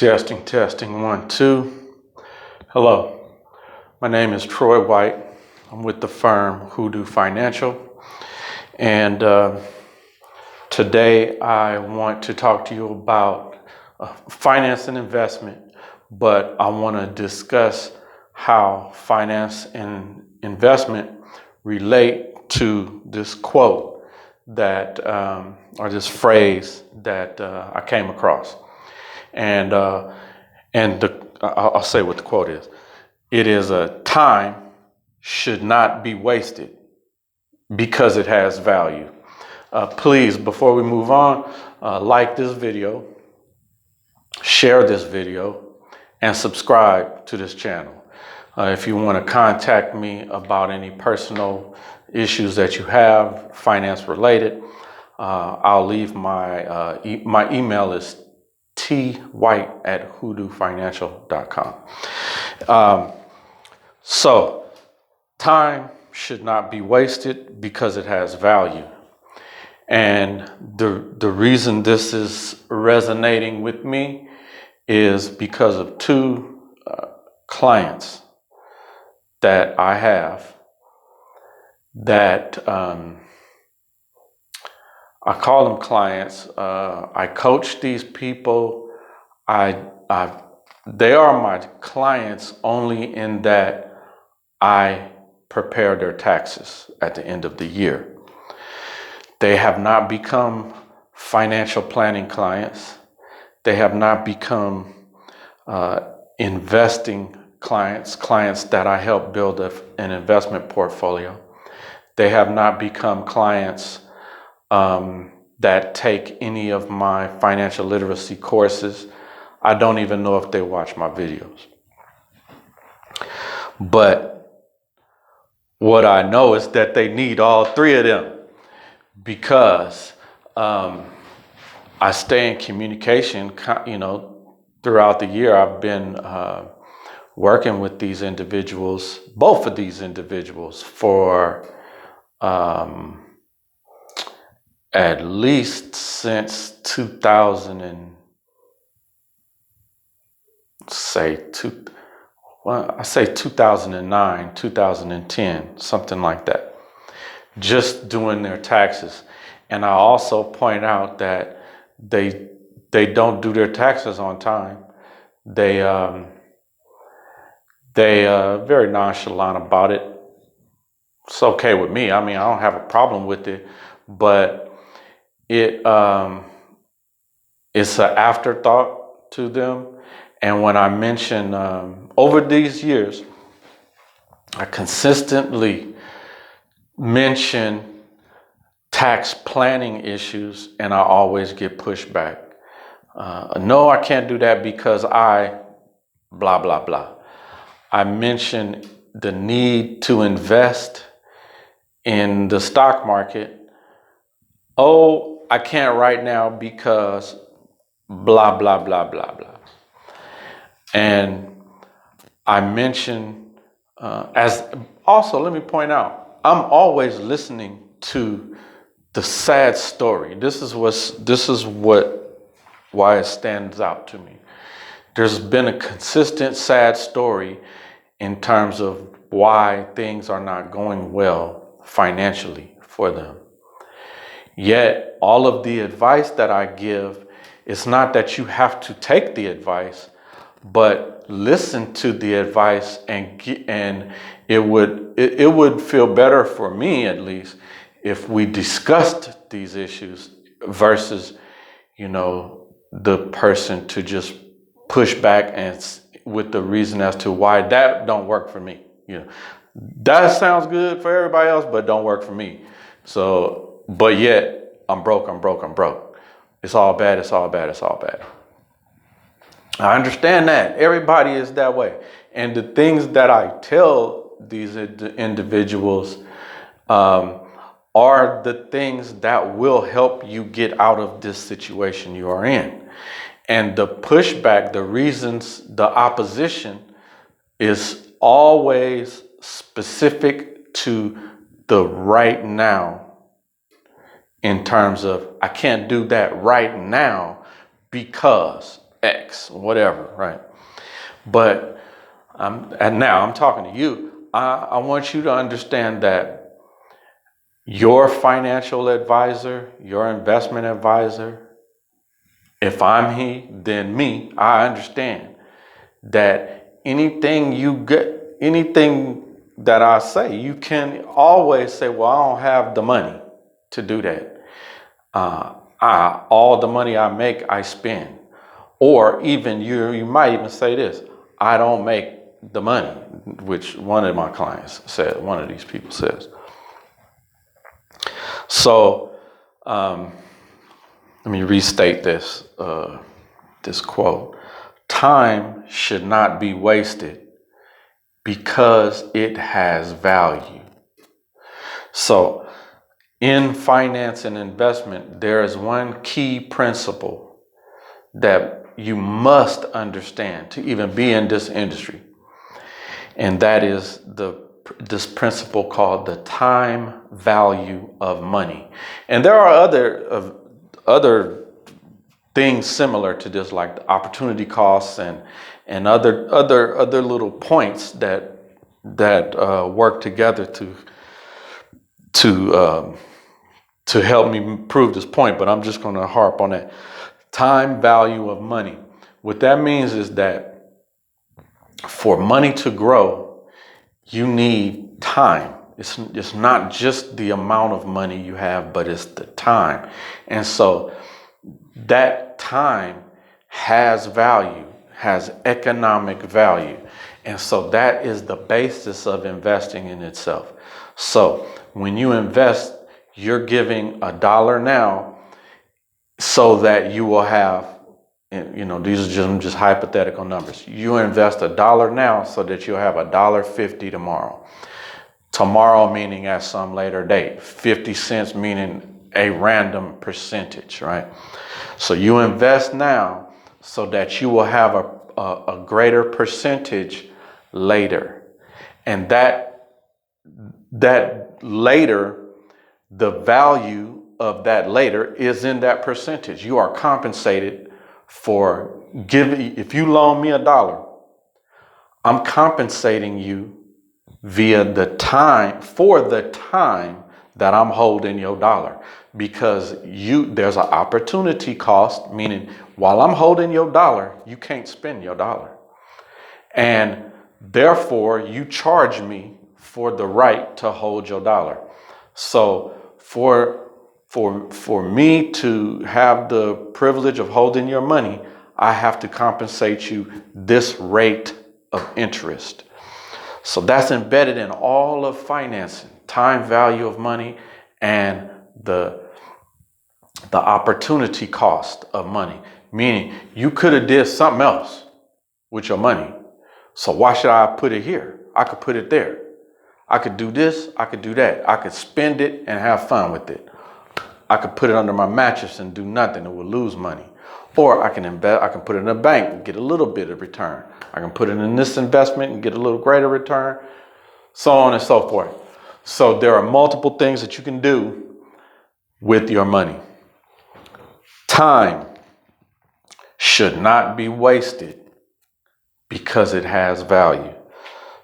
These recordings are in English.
Testing, testing, 1, 2. Hello, my name is Troy White. I'm with the firm Hoodoo Financial. And today I want to talk to you about finance and investment, but I want to discuss how finance and investment relate to this quote that, or this phrase that I came across. And I'll say what the quote is. It is time should not be wasted because it has value. Please, before we move on, like this video, share this video, and subscribe to this channel. If you want to contact me about any personal issues that you have, finance related, I'll leave my email is twhite@hoodoofinancial.com. So time should not be wasted because it has value. And the reason this is resonating with me is because of two clients that I have that I call them clients. I coach these people. They are my clients only in that I prepare their taxes at the end of the year. They have not become financial planning clients. They have not become investing clients that I help build an investment portfolio. They have not become clients that take any of my financial literacy courses. I don't even know if they watch my videos. But what I know is that they need all three of them because I stay in communication, throughout the year. I've been working with these individuals, both of these individuals, for at least since 2009, 2010, something like that, just doing their taxes. And I also point out that they don't do their taxes on time. They very nonchalant about it. It's okay with me. I mean, I don't have a problem with it, but it's an afterthought to them. And when I mention over these years, I consistently mention tax planning issues, and I always get pushback. No, I can't do that because I blah, blah, blah. I mention the need to invest in the stock market. Oh, I can't right now because blah, blah, blah, blah, blah. And I mention let me point out, I'm always listening to the sad story. Why it stands out to me. There's been a consistent sad story in terms of why things are not going well financially for them. Yet all of the advice that I give, it's not that you have to take the advice, but listen to the advice, and it would feel better for me, at least, if we discussed these issues versus, the person to just push back and with the reason as to why that don't work for me. That sounds good for everybody else, but don't work for me. So, but yet I'm broke. It's all bad. I understand that everybody is that way. And the things that I tell these individuals are the things that will help you get out of this situation you are in. And the pushback, the reasons, the opposition is always specific to the right now, in terms of I can't do that right now because X, whatever, right? But and now I'm talking to you. I want you to understand that your financial advisor, your investment advisor, if I'm he, then me, I understand that anything that I say, you can always say, well, I don't have the money to do that. All the money I make, I spend. Or even you might even say this, I don't make the money, which one of my clients said, one of these people says. So let me restate this, this quote. Time should not be wasted because it has value. So in finance and investment, there is one key principle that you must understand to even be in this industry. And that is this principle called the time value of money. And there are other things similar to this, like the opportunity costs and other little points that work together to help me prove this point. But I'm just going to harp on that time value of money. What that means is that for money to grow, you need time. It's not just the amount of money you have, but it's the time. And so that time has value, has economic value. And so that is the basis of investing in itself. So when you invest, you're giving $1 now so that you will have, these are just hypothetical numbers. You invest $1 now so that you'll have $1.50 tomorrow. Tomorrow meaning at some later date. 50 cents meaning a random percentage, right? So you invest now so that you will have a greater percentage later. And that later, the value of that later is in that percentage. You are compensated for giving. If you loan me $1, I'm compensating you via the time, for the time that I'm holding your dollar, because there's an opportunity cost, meaning while I'm holding your dollar, you can't spend your dollar. And therefore you charge me for the right to hold your dollar. So for me to have the privilege of holding your money, I have to compensate you this rate of interest. So that's embedded in all of financing, time value of money and the opportunity cost of money. Meaning you could have did something else with your money. So why should I put it here? I could put it there. I could do this, I could do that. I could spend it and have fun with it. I could put it under my mattress and do nothing. It would lose money. Or I can invest, I can put it in a bank and get a little bit of return. I can put it in this investment and get a little greater return, so on and so forth. So there are multiple things that you can do with your money. Time should not be wasted because it has value.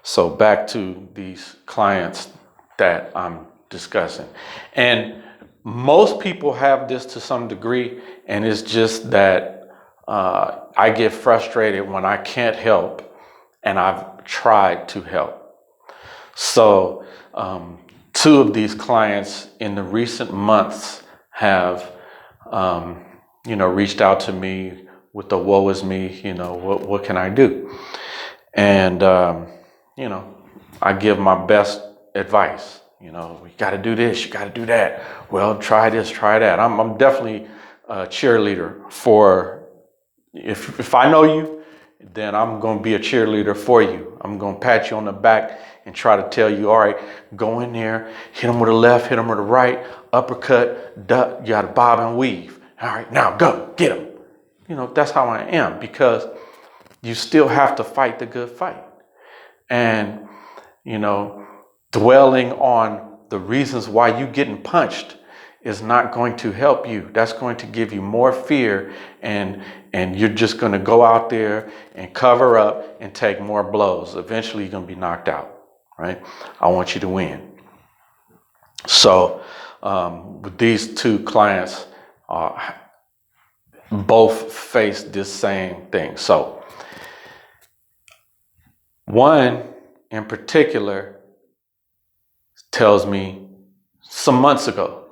So back to these clients that I'm discussing. And most people have this to some degree, and it's just that I get frustrated when I can't help, and I've tried to help. So two of these clients in the recent months have, reached out to me with the woe is me, what can I do? And, I give my best advice. You got to do this, you got to do that. Well, try this, try that. I'm definitely a cheerleader for, if I know you, then I'm going to be a cheerleader for you. I'm going to pat you on the back and try to tell you, all right, go in there, hit them with the left, hit them with the right, uppercut, duck, you got to bob and weave. All right, now go, get them. That's how I am, because you still have to fight the good fight. And, dwelling on the reasons why you getting punched is not going to help you. That's going to give you more fear, and you're just going to go out there and cover up and take more blows. Eventually you're going to be knocked out, right? I want you to win. So with these two clients, both face this same thing. So one in particular tells me some months ago,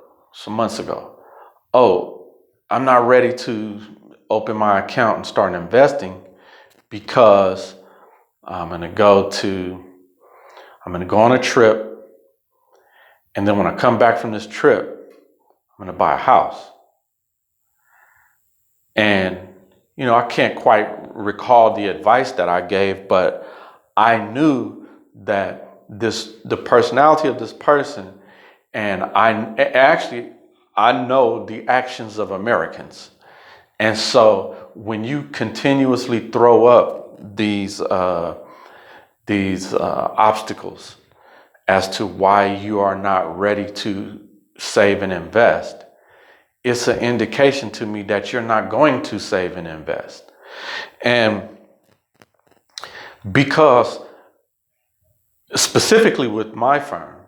oh, I'm not ready to open my account and start investing because I'm going to go on a trip. And then when I come back from this trip, I'm going to buy a house. And, I can't quite recall the advice that I gave, but I knew that the personality of this person, and I know the actions of Americans. And so when you continuously throw up these obstacles as to why you are not ready to save and invest, it's an indication to me that you're not going to save and invest. And because specifically with my firm,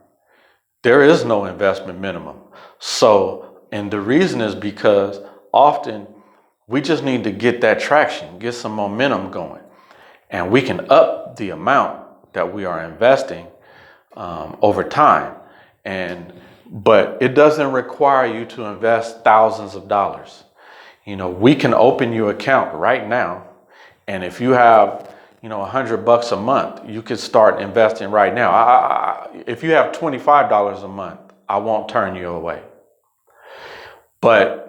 there is no investment minimum. So, and the reason is because often we just need to get that traction, get some momentum going, and we can up the amount that we are investing over time. But it doesn't require you to invest thousands of dollars. We can open your account right now, and if you have $100 a month, you could start investing right now. If you have $25 a month, I won't turn you away. But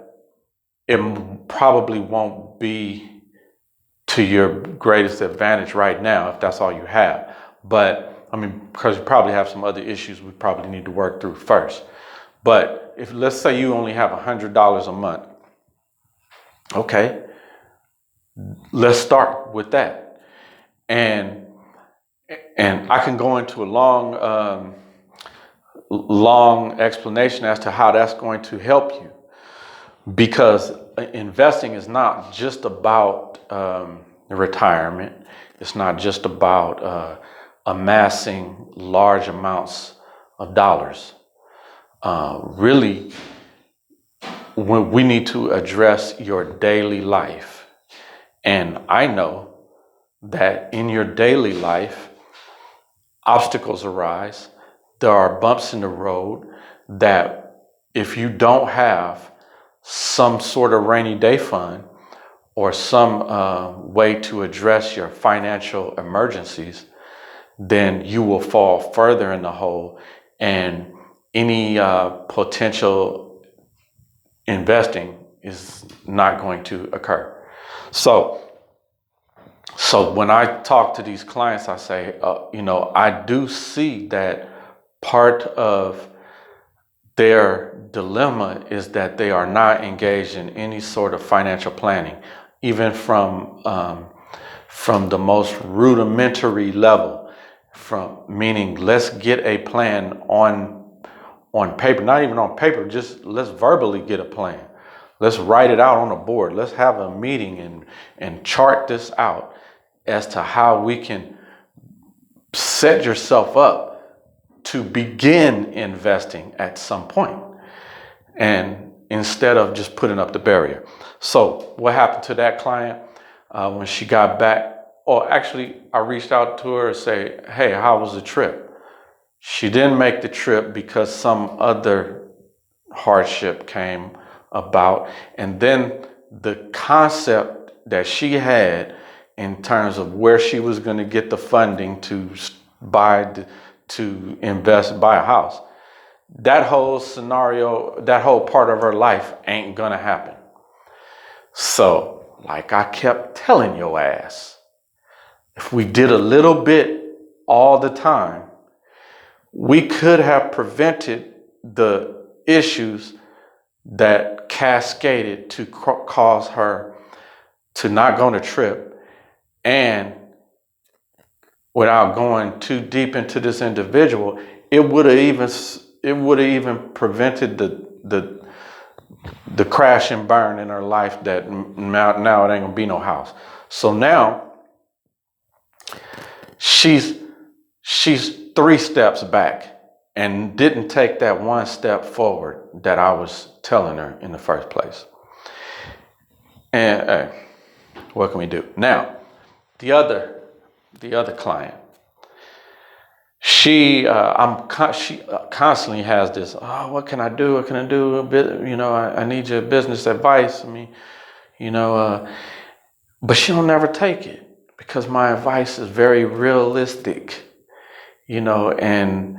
it probably won't be to your greatest advantage right now if that's all you have. But because you probably have some other issues we probably need to work through first. But if let's say you only have $100 a month, okay, let's start with that. And I can go into a long explanation as to how that's going to help you, because investing is not just about retirement. It's not just about amassing large amounts of dollars. Really, when we need to address your daily life. And I know that in your daily life, obstacles arise. There are bumps in the road that if you don't have some sort of rainy day fund or some way to address your financial emergencies, then you will fall further in the hole, and any potential investing is not going to occur. So when I talk to these clients, I say, I do see that part of their dilemma is that they are not engaged in any sort of financial planning, even from the most rudimentary level, meaning let's get a plan on paper, not even on paper, just let's verbally get a plan. Let's write it out on a board. Let's have a meeting and chart this out as to how we can set yourself up to begin investing at some point, and instead of just putting up the barrier. So what happened to that client when she got back? Or actually, I reached out to her and say, hey, how was the trip? She didn't make the trip because some other hardship came about. And then the concept that she had in terms of where she was going to get the funding to buy a house, that whole scenario, that whole part of her life ain't going to happen. So, like I kept telling your ass, if we did a little bit all the time, we could have prevented the issues that cascaded to cause her to not go on a trip. And without going too deep into this individual, it would have even prevented the crash and burn in her life that now it ain't gonna be no house. So now she's 3 steps back and didn't take that 1 step forward that I was telling her in the first place. And what can we do? Now, the other client, she constantly has this, oh, what can I do? What can I do? I need your business advice. But she'll never take it because my advice is very realistic, and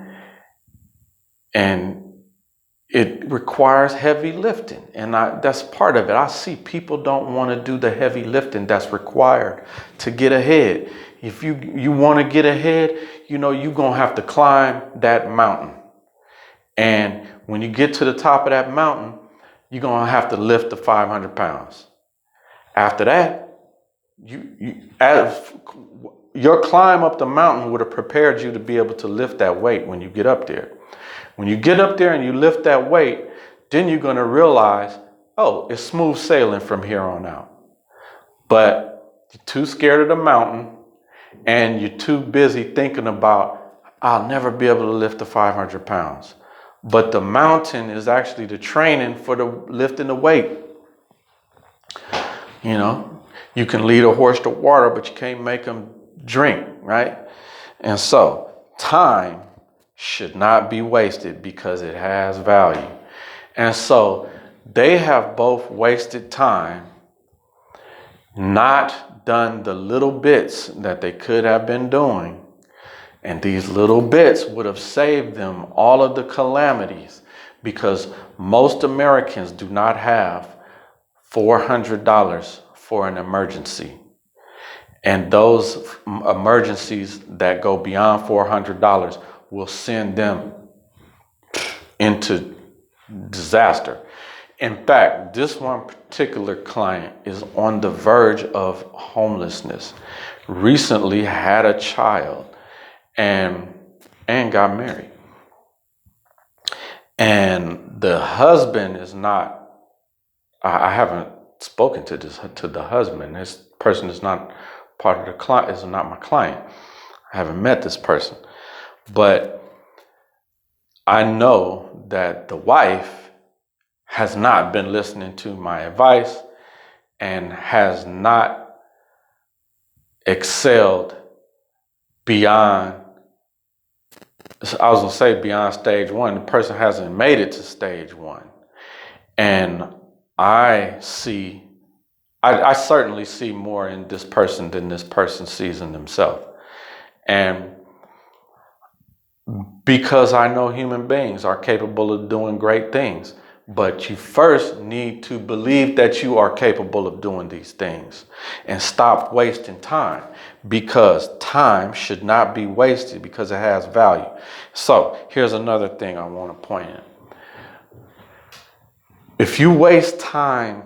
it requires heavy lifting. And that's part of it. I see people don't want to do the heavy lifting that's required to get ahead. If you want to get ahead, you're going to have to climb that mountain. And when you get to the top of that mountain, you're going to have to lift the 500 pounds. After that, your climb up the mountain would have prepared you to be able to lift that weight when you get up there. When you get up there and you lift that weight, then you're going to realize, oh, it's smooth sailing from here on out. But you're too scared of the mountain and you're too busy thinking about, I'll never be able to lift the 500 pounds. But the mountain is actually the training for the lifting the weight. You can lead a horse to water, but you can't make him drink, right? And so time should not be wasted because it has value. And so they have both wasted time, not done the little bits that they could have been doing. And these little bits would have saved them all of the calamities, because most Americans do not have $400 for an emergency. And those emergencies that go beyond $400 will send them into disaster. In fact, this one particular client is on the verge of homelessness, recently had a child, and got married. And the husband is not, I haven't spoken to the husband. This person is not part of the client, is not my client. I haven't met this person. But I know that the wife has not been listening to my advice and has not excelled beyond, I was going to say beyond stage 1. The person hasn't made it to stage 1. And I certainly see more in this person than this person sees in themselves. And because I know human beings are capable of doing great things, but you first need to believe that you are capable of doing these things and stop wasting time, because time should not be wasted because it has value. So here's another thing I want to point out. If you waste time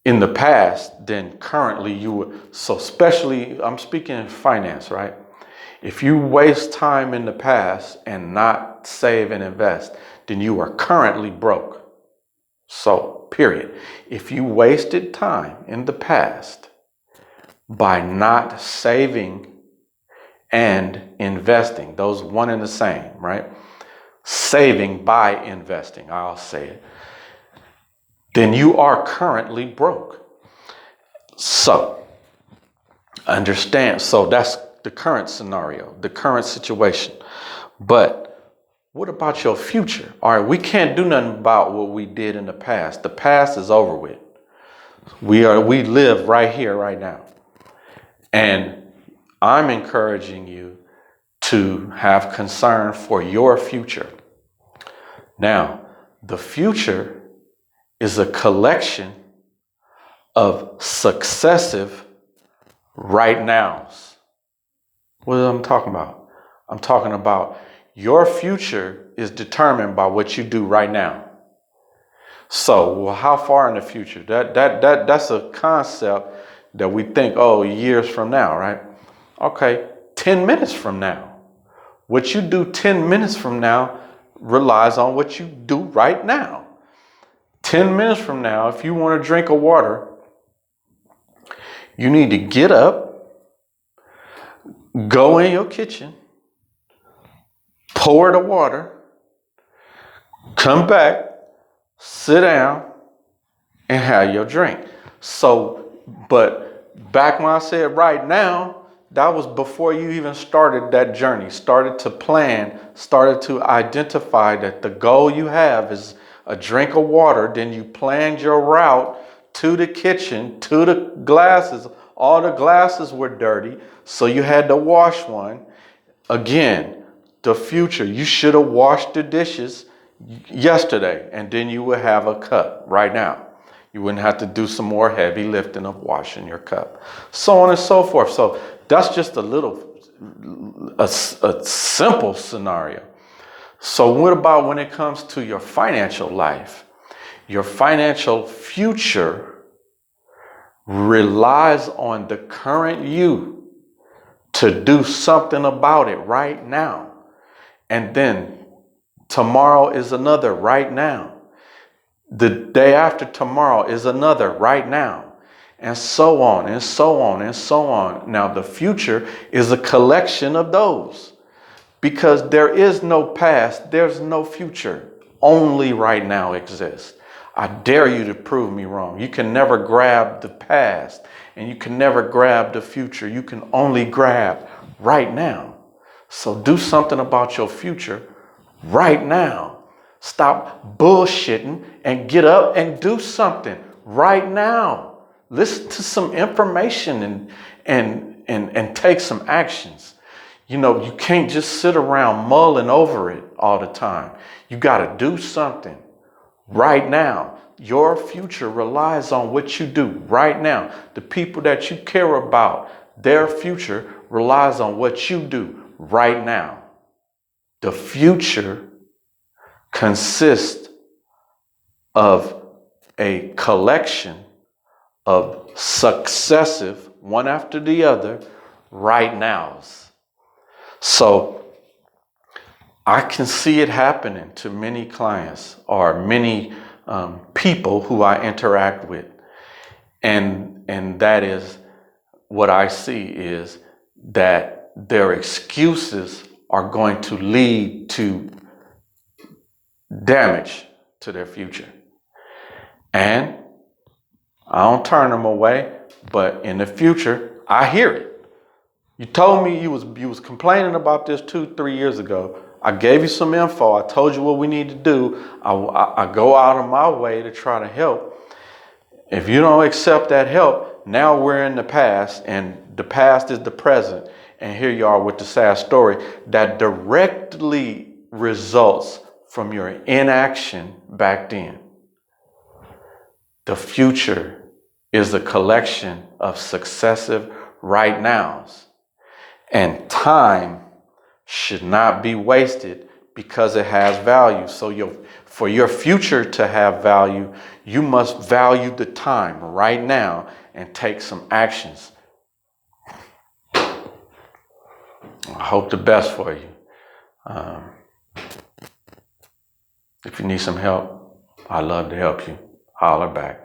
in the past, then currently you would, so especially, I'm speaking in finance, right? If you waste time in the past and not save and invest, then you are currently broke. So, period. If you wasted time in the past by not saving and investing, those one and the same, right? Saving by investing, I'll say it. Then you are currently broke. So, understand. So that's the current scenario, the current situation. But what about your future? All right, we can't do nothing about what we did in the past. The past is over with. We live right here, right now. And I'm encouraging you to have concern for your future. Now, the future is a collection of successive right nows. What am I talking about? I'm talking about your future is determined by what you do right now. So, how far in the future? That's a concept that we think, oh, years from now, right? Okay, 10 minutes from now. What you do 10 minutes from now relies on what you do right now. 10 minutes from now, if you want a drink of water, you need to get up, go in your kitchen, pour the water, come back, sit down, and have your drink. So, but back when I said right now, that was before you even started that journey, started to plan, started to identify that the goal you have is a drink of water. Then you planned your route to the kitchen, to the glasses. All the glasses were dirty, so you had to wash one. Again, the future, you should have washed the dishes yesterday, and then you would have a cup right now. You wouldn't have to do some more heavy lifting of washing your cup, so on and so forth. So that's just a simple scenario. So what about when it comes to your financial life? Your financial future relies on the current you to do something about it right now. And then tomorrow is another right now. The day after tomorrow is another right now. And so on and so on and so on. Now the future is a collection of those, because there is no past, there's no future. Only right now exists. I dare you to prove me wrong. You can never grab the past, and you can never grab the future. You can only grab right now. So do something about your future right now. Stop bullshitting and get up and do something right now. Listen to some information and take some actions. You know, you can't just sit around mulling over it all the time. You got to do something right now. Your future relies on what you do right now. The people that you care about, their future relies on what you do right now. The future consists of a collection of successive, one after the other, right nows. So I can see it happening to many clients or many people who I interact with. And that is what I see, is that their excuses are going to lead to damage to their future. And I don't turn them away, but in the future, I hear it. You told me you was complaining about this 2-3 years ago. I gave you some info. I told you what we need to do. I go out of my way to try to help. If you don't accept that help, now we're in the past, and the past is the present. And here you are with the sad story that directly results from your inaction back then. The future is a collection of successive right nows. And time should not be wasted because it has value. So for your future to have value, you must value the time right now and take some actions. I hope the best for you. If you need some help, I'd love to help you. Holler back.